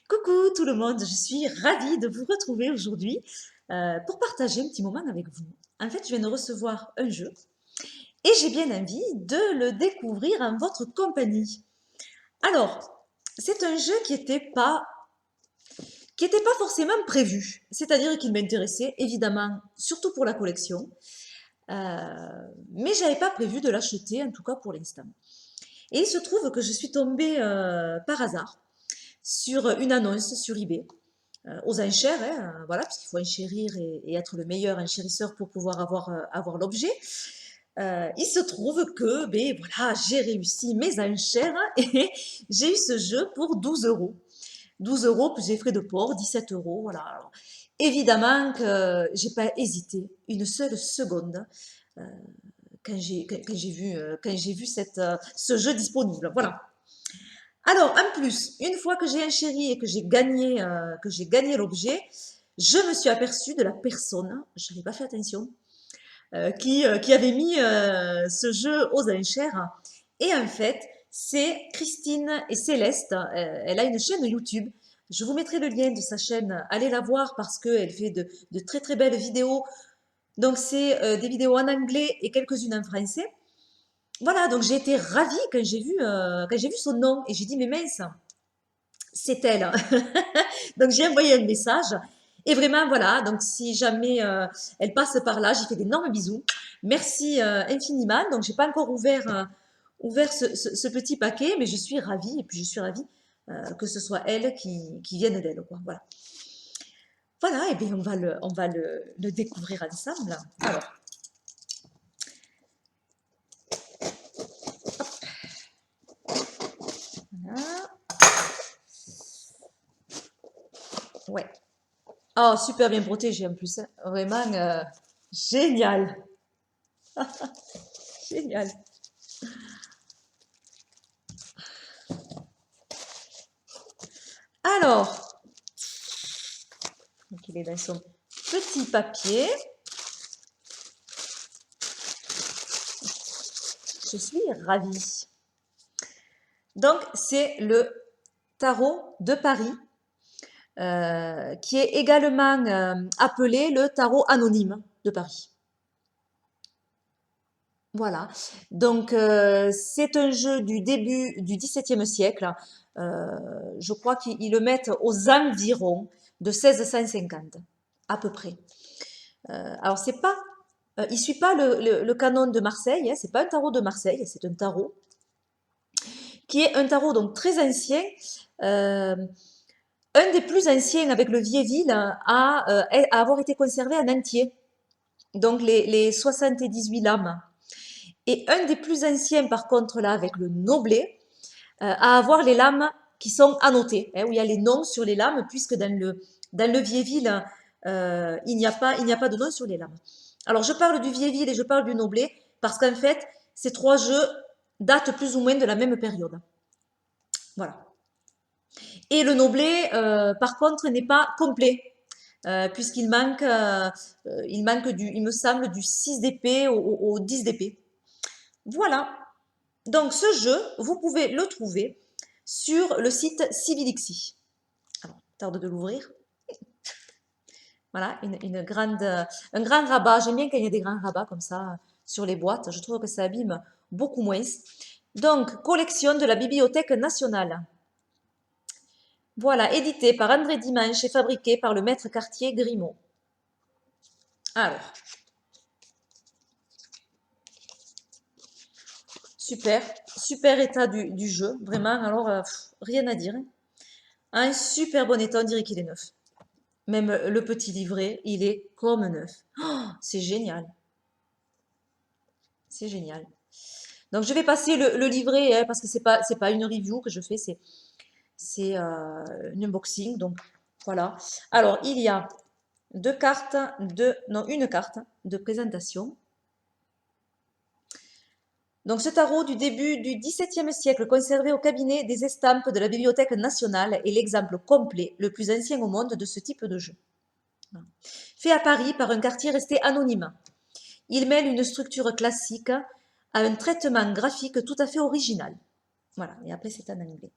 Coucou tout le monde, je suis ravie de vous retrouver aujourd'hui pour partager un petit moment avec vous. En fait, je viens de recevoir un jeu et j'ai bien envie de le découvrir en votre compagnie. Alors, c'est un jeu qui était pas forcément prévu, c'est-à-dire qu'il m'intéressait évidemment, surtout pour la collection, mais j'avais pas prévu de l'acheter, en tout cas pour l'instant. Et il se trouve que je suis tombée par hasard sur une annonce sur eBay aux enchères, hein, voilà, parce qu'il faut enchérir et être le meilleur enchérisseur pour pouvoir avoir l'objet. Il se trouve que ben, voilà, j'ai réussi mes enchères et j'ai eu ce jeu pour 12 euros. 12 euros plus les frais de port, 17 euros. Voilà. Alors, évidemment que j'ai pas hésité une seule seconde euh, quand j'ai vu ce jeu disponible. Voilà. Alors, en plus, une fois que j'ai enchéri et que j'ai gagné l'objet, je me suis aperçue de la personne, je n'avais pas fait attention, qui avait mis ce jeu aux enchères. Et en fait, c'est Christine et Céleste. Elle a une chaîne YouTube. Je vous mettrai le lien de sa chaîne. Allez la voir parce qu'elle fait de très très belles vidéos. Donc, c'est des vidéos en anglais et quelques-unes en français. Voilà, donc j'ai été ravie quand j'ai vu son nom et j'ai dit, mais mince, c'est elle. Donc j'ai envoyé un message. Et vraiment, voilà, donc si jamais elle passe par là, j'ai fait d'énormes bisous. Merci infiniment. Donc j'ai pas encore ouvert ce petit paquet, mais je suis ravie. Et puis je suis ravie que ce soit elle qui vienne d'elle, quoi. Voilà. Voilà, et bien on va le découvrir ensemble. Alors, voilà. Ouais. Oh, super bien protégé en plus, hein. Vraiment génial. Génial. Alors, donc il est dans son petit papier. Je suis ravie. Donc, c'est le tarot de Paris, qui est également appelé le tarot anonyme de Paris. Voilà. Donc, c'est un jeu du début du XVIIe siècle. Je crois qu'ils le mettent aux environs de 1650, à peu près. Alors, c'est pas, il suit pas le canon de Marseille, hein, c'est pas un tarot de Marseille, c'est un tarot qui est un tarot donc très ancien, euh, un des plus anciens avec le Vieilleville à avoir été conservé en entier, donc les 78 lames. Et un des plus anciens par contre là avec le Noblet, à avoir les lames qui sont annotées, hein, où il y a les noms sur les lames, puisque dans le Vieilleville, il n'y a pas de nom sur les lames. Alors je parle du Vieilleville et je parle du Noblet, parce qu'en fait, ces trois jeux datent plus ou moins de la même période. Voilà. Et le Noblet, par contre, n'est pas complet, puisqu'il manque il me semble, du 6 d'épée au 10 d'épée. Voilà. Donc, ce jeu, vous pouvez le trouver sur le site Civilixi. Alors, tarde de l'ouvrir. Voilà, un grand rabat. J'aime bien quand il y a des grands rabats comme ça sur les boîtes. Je trouve que ça abîme beaucoup moins. Donc, collection de la Bibliothèque nationale. Voilà, édité par André Dimanche et fabriqué par le maître Cartier Grimaud. Alors, super, super état du jeu, vraiment, alors rien à dire, hein. Un super bon état, on dirait qu'il est neuf. Même le petit livret, il est comme neuf. Oh, c'est génial, c'est génial. Donc je vais passer le livret, hein, parce que c'est pas une review que je fais, c'est un unboxing, donc voilà. Alors, il y a une carte de présentation. Donc, ce tarot du début du XVIIe siècle, conservé au cabinet des estampes de la Bibliothèque nationale, est l'exemple complet, le plus ancien au monde de ce type de jeu. Fait à Paris par un quartier resté anonyme, il mêle une structure classique à un traitement graphique tout à fait original. Voilà, et après c'est en anglais.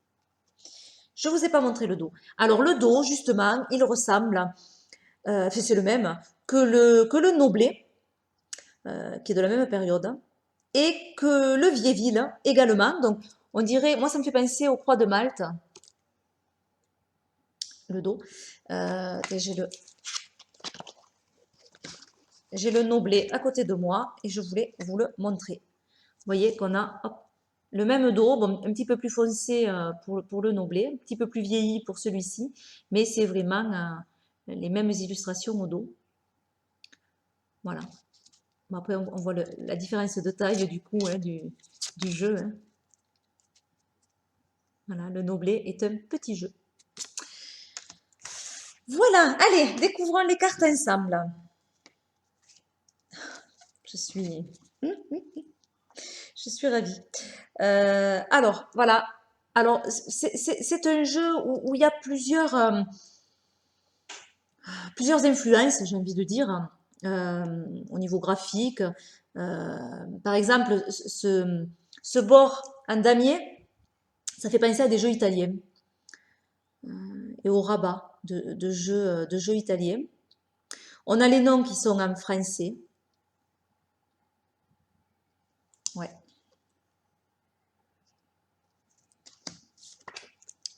Je ne vous ai pas montré le dos. Alors le dos, justement, il ressemble, c'est le même, que le Noblet, qui est de la même période, et que le Vieilleville également. Donc on dirait, moi ça me fait penser aux Croix de Malte, le dos. J'ai le Noblet à côté de moi et je voulais vous le montrer. Vous voyez qu'on a hop, le même dos, bon, un petit peu plus foncé pour le Noblet, un petit peu plus vieilli pour celui-ci, mais c'est vraiment les mêmes illustrations au dos. Voilà. Bon, après, on voit la différence de taille du coup hein, du jeu. Hein. Voilà, le Noblet est un petit jeu. Voilà, allez, découvrons les cartes ensemble. Je suis ravie. Alors, voilà. Alors, c'est un jeu où il y a plusieurs influences, j'ai envie de dire, au niveau graphique. Par exemple, ce bord en damier, ça fait penser à des jeux italiens et au rabat de jeux italiens. On a les noms qui sont en français. Ouais.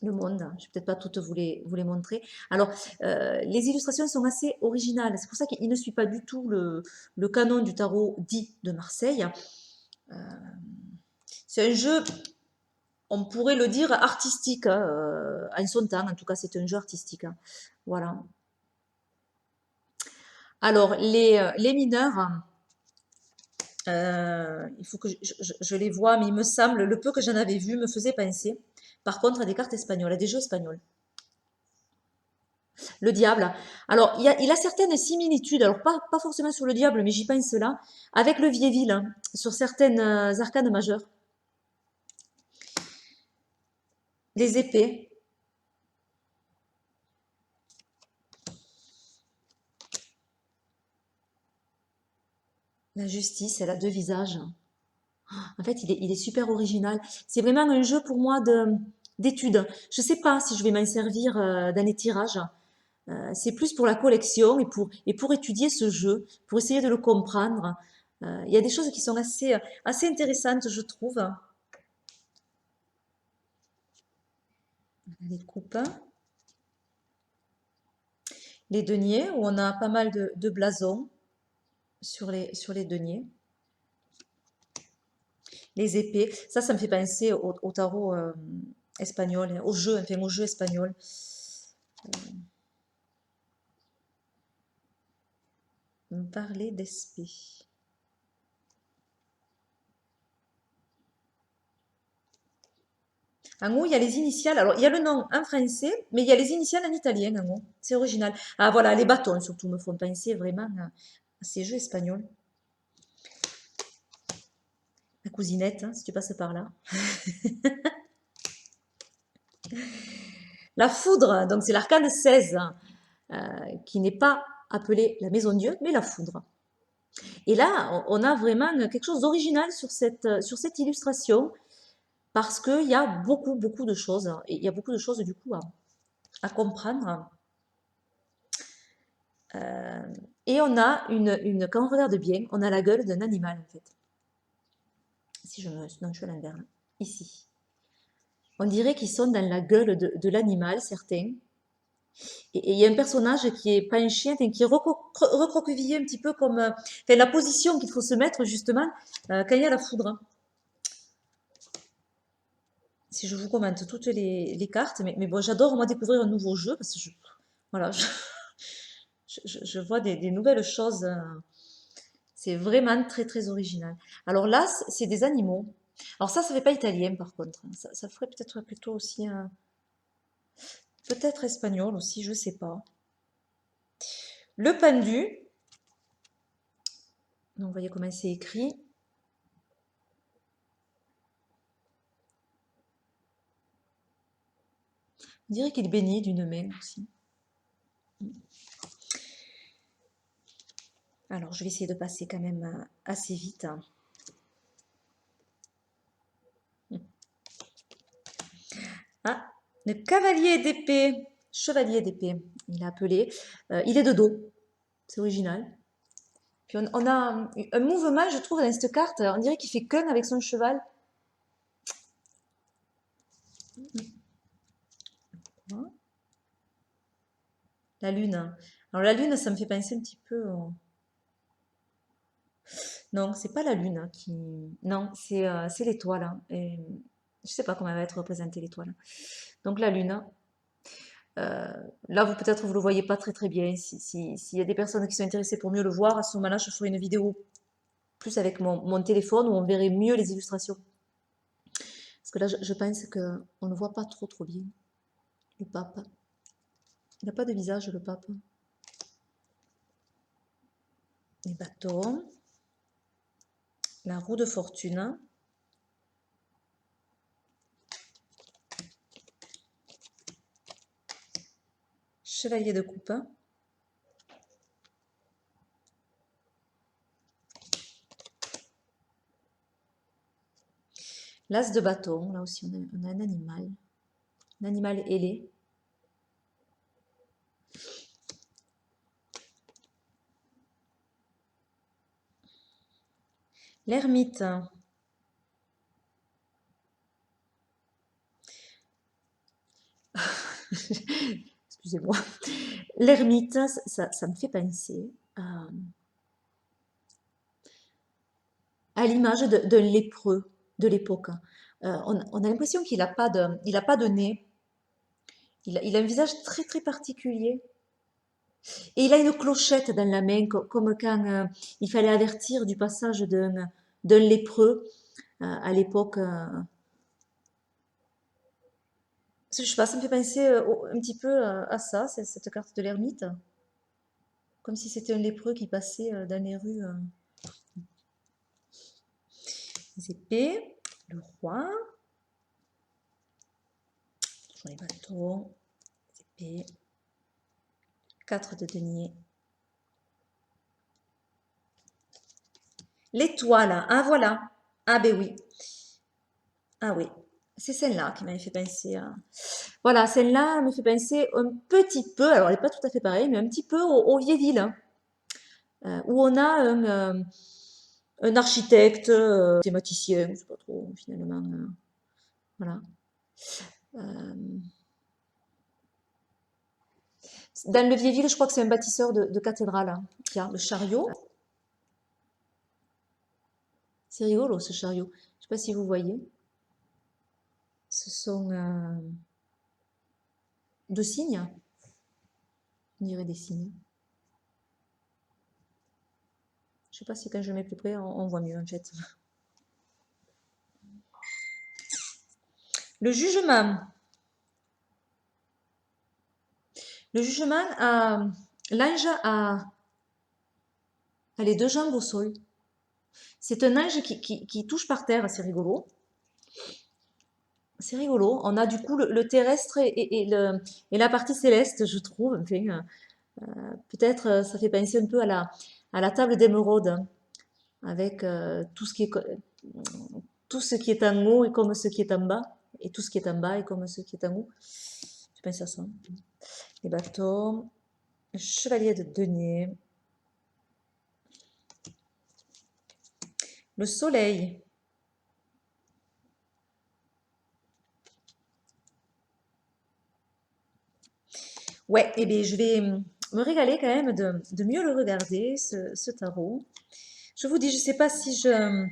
Le monde, je ne vais peut-être pas toutes vous les montrer. Alors, les illustrations sont assez originales. C'est pour ça qu'il ne suit pas du tout le canon du tarot dit de Marseille. C'est un jeu, on pourrait le dire, artistique, hein, en son temps. En tout cas, c'est un jeu artistique. Hein. Voilà. Alors, les mineurs, il faut que je les vois, mais il me semble, le peu que j'en avais vu me faisait penser, par contre, à des cartes espagnoles, à des jeux espagnols. Le diable. Alors, il a certaines similitudes, alors pas forcément sur le diable, mais j'y pense là, avec le Vieilleville, hein, sur certaines arcanes majeures. Les épées. La justice, elle a deux visages. En fait, il est super original. C'est vraiment un jeu pour moi d'étude. Je ne sais pas si je vais m'en servir dans les tirages. C'est plus pour la collection et pour étudier ce jeu, pour essayer de le comprendre. Il y a des choses qui sont assez intéressantes, je trouve. Les coupes. Les deniers, où on a pas mal de blasons sur les deniers. Les épées, ça me fait penser au tarot espagnol, hein, enfin au jeu espagnol. On parlait d'espées. En haut, il y a les initiales. Alors, il y a le nom en français, mais il y a les initiales en italien en haut. C'est original. Ah, voilà, les bâtons surtout me font penser vraiment à ces jeux espagnols. La cousinette, hein, si tu passes par là. La foudre, donc c'est l'arcane 16, qui n'est pas appelée la maison Dieu, mais la foudre. Et là, on a vraiment quelque chose d'original sur cette illustration, parce qu'il y a beaucoup de choses, et il y a beaucoup de choses du coup à comprendre. Et on a quand on regarde bien, on a la gueule d'un animal en fait. Si je me, non, je suis à l'envers, ici. On dirait qu'ils sont dans la gueule de l'animal, certains. Et il y a un personnage qui est pas un chien, qui est recroquevillé un petit peu comme enfin, la position qu'il faut se mettre justement quand il y a la foudre. Si je vous commente toutes les cartes, mais bon, j'adore moi découvrir un nouveau jeu parce que voilà, je vois des nouvelles choses. C'est vraiment très original. Alors là, c'est des animaux. Alors ça fait pas italien par contre. Ça ferait peut-être plutôt aussi peut-être espagnol aussi, je sais pas. Le pendu. Donc, vous voyez comment c'est écrit. On dirait qu'il est baigné d'une main aussi. Alors, je vais essayer de passer quand même assez vite. Ah, Le cavalier d'épée, chevalier d'épée, il est appelé. Il est de dos, c'est original. Puis on a un mouvement, je trouve, dans cette carte. On dirait qu'il fait qu'un avec son cheval. La lune. Alors la lune, ça me fait penser un petit peu. Non, c'est pas la lune qui. Non, c'est l'étoile, hein. Et je sais pas comment elle va être représentée l'étoile. Donc la lune. Euh, Là, vous peut-être vous le voyez pas très très bien. S'il y a des personnes qui sont intéressées pour mieux le voir, à ce moment-là, je ferai une vidéo plus avec mon téléphone où on verrait mieux les illustrations. Parce que là, je pense qu'on ne voit pas trop trop bien le pape. Il n'a pas de visage, le pape. Les bâtons, la roue de fortune, chevalier de coupe, l'as de bâton. Là aussi, on a un animal ailé. L'ermite. Excusez-moi. L'ermite, ça me fait penser à l'image d'un lépreux de l'époque. On a l'impression qu'il n'a pas de nez. Il a un visage très très particulier. Et il a une clochette dans la main, comme quand il fallait avertir du passage d'un lépreux à l'époque. Je sais pas, ça me fait penser un petit peu à ça, cette carte de l'ermite. Comme si c'était un lépreux qui passait dans les rues. Les épées, le roi, toujours les bâtons, les épées, 4 de denier. L'étoile, ah voilà. Ah ben oui. Ah oui. C'est celle-là qui m'avait fait penser à... Voilà, celle-là me fait penser un petit peu, alors elle n'est pas tout à fait pareille, mais un petit peu au Vieilleville, hein, où on a un architecte, thématicien, je ne sais pas trop finalement. Voilà. Euh, Dans le Vieilleville, je crois que c'est un bâtisseur de cathédrale hein, qui a le chariot. C'est rigolo ce chariot. Je ne sais pas si vous voyez. Ce sont deux cygnes. On dirait des cygnes. Je ne sais pas si quand je mets plus près, on voit mieux en fait. Le jugement. Le jugement, l'ange a les deux jambes au sol. C'est un ange qui touche par terre, c'est rigolo. C'est rigolo. On a du coup le terrestre et la partie céleste, je trouve. Enfin, peut-être ça fait penser un peu à la table d'émeraude, avec tout ce qui est en haut et comme ce qui est en bas, et tout ce qui est en bas et comme ce qui est en haut. Je pense à ça. Les bâtons, chevalier de denier, le soleil. Ouais, et bien je vais me régaler quand même de mieux le regarder, ce tarot. Je vous dis, je sais pas si je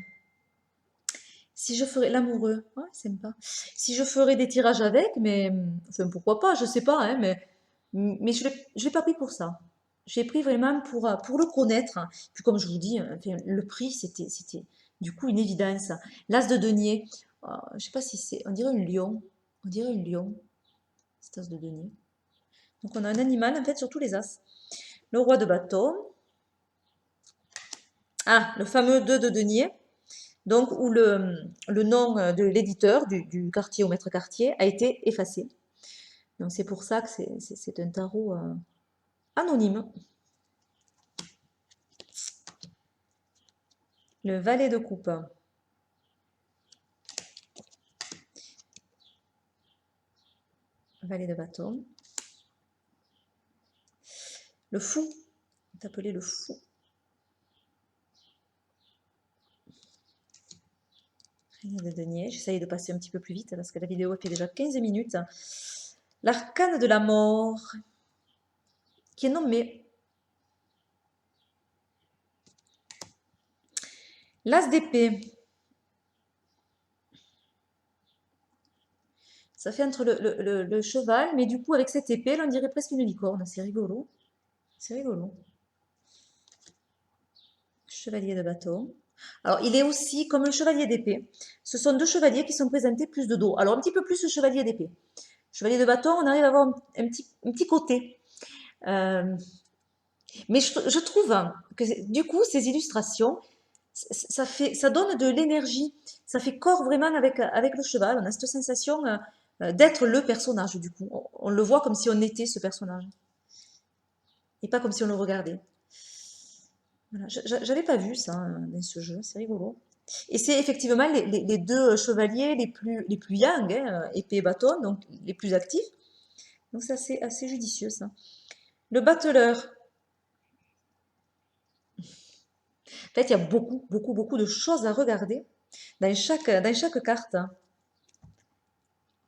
ferai l'amoureux, ouais, sympa. Si je ferai des tirages avec, mais enfin, pourquoi pas, je sais pas, hein, mais je l'ai pas pris pour ça. J'ai pris vraiment pour le connaître. Puis comme je vous dis, enfin, le prix, c'était du coup une évidence. L'as de denier, je sais pas si c'est, on dirait une lion, cet as de denier. Donc on a un animal en fait sur tous les as. Le roi de bâton, ah, le fameux 2 de denier, donc où le nom de l'éditeur, du quartier au maître quartier, a été effacé. Donc c'est pour ça que c'est un tarot anonyme. Le valet de coupe. valet de bâton. Le fou, est appelé le fou. Reine de denier, j'essaye de passer un petit peu plus vite parce que la vidéo fait déjà 15 minutes. L'arcane de la mort, qui est nommé l'as d'épée. Ça fait entre le cheval, mais du coup avec cette épée, là, on dirait presque une licorne. C'est rigolo. C'est rigolo. Chevalier de bâton. Alors, il est aussi comme le chevalier d'épée. Ce sont deux chevaliers qui sont présentés plus de dos. Alors, un petit peu plus le chevalier d'épée. Chevalier de bâton, on arrive à avoir un petit côté. Mais je trouve hein, que du coup, ces illustrations, ça donne de l'énergie. Ça fait corps vraiment avec le cheval. On a cette sensation d'être le personnage, du coup. On le voit comme si on était ce personnage. Et pas comme si on le regardait. Voilà. J'avais pas vu ça dans ce jeu, c'est rigolo. Et c'est effectivement les deux chevaliers les plus young, hein, épée et bâton, donc les plus actifs. Donc c'est assez judicieux ça. Le battleur. En fait, il y a beaucoup de choses à regarder dans chaque carte.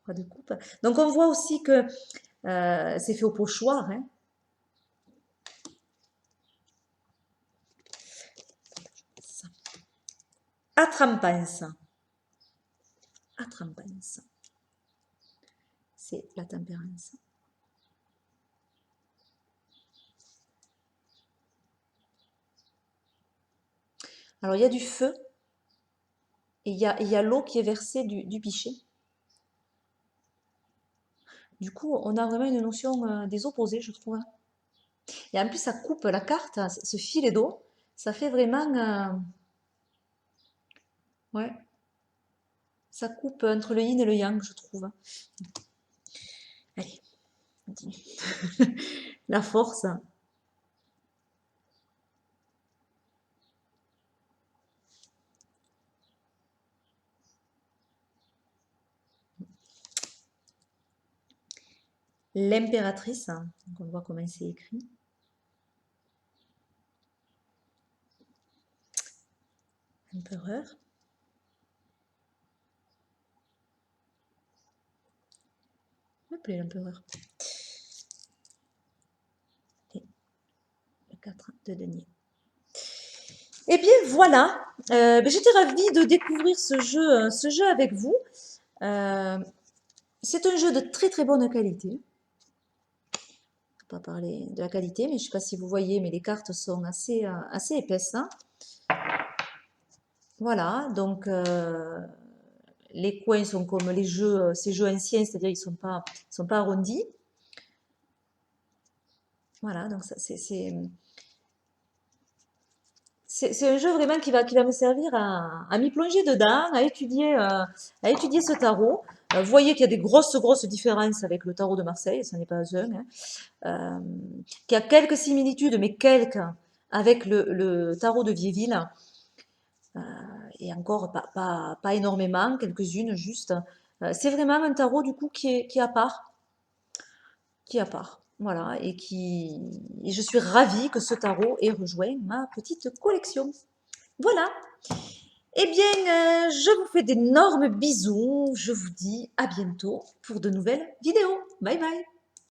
De coupe. Donc on voit aussi que c'est fait au pochoir. Hein. Atrampance. Atrampance. C'est la tempérance. Alors il y a du feu et il y a l'eau qui est versée du pichet. Du coup, on a vraiment une notion des opposés, je trouve. Et en plus, ça coupe la carte, ce filet d'eau, ça fait vraiment... ouais, ça coupe entre le yin et le yang, je trouve. Allez, on continue. La force. L'impératrice, donc on voit comment c'est écrit. Empereur. Appelez l'empereur. Et le 4 de denier. Eh bien voilà, j'étais ravie de découvrir ce jeu avec vous. C'est un jeu de très bonne qualité. Pas parler de la qualité, mais je ne sais pas si vous voyez, mais les cartes sont assez épaisses. Hein. Voilà, donc les coins sont comme les jeux, ces jeux anciens, c'est-à-dire ils sont pas arrondis. Voilà, donc c'est un jeu vraiment qui va me servir à m'y plonger dedans, à étudier ce tarot. Vous voyez qu'il y a des grosses différences avec le tarot de Marseille, ce n'est pas un, hein. Qu'il y a quelques similitudes, mais quelques, avec le tarot de Viéville. Et encore pas énormément, quelques-unes juste. C'est vraiment un tarot du coup qui est à part. Qui est à part. Voilà, et je suis ravie que ce tarot ait rejoint ma petite collection. Voilà. Eh bien, je vous fais d'énormes bisous. Je vous dis à bientôt pour de nouvelles vidéos. Bye bye.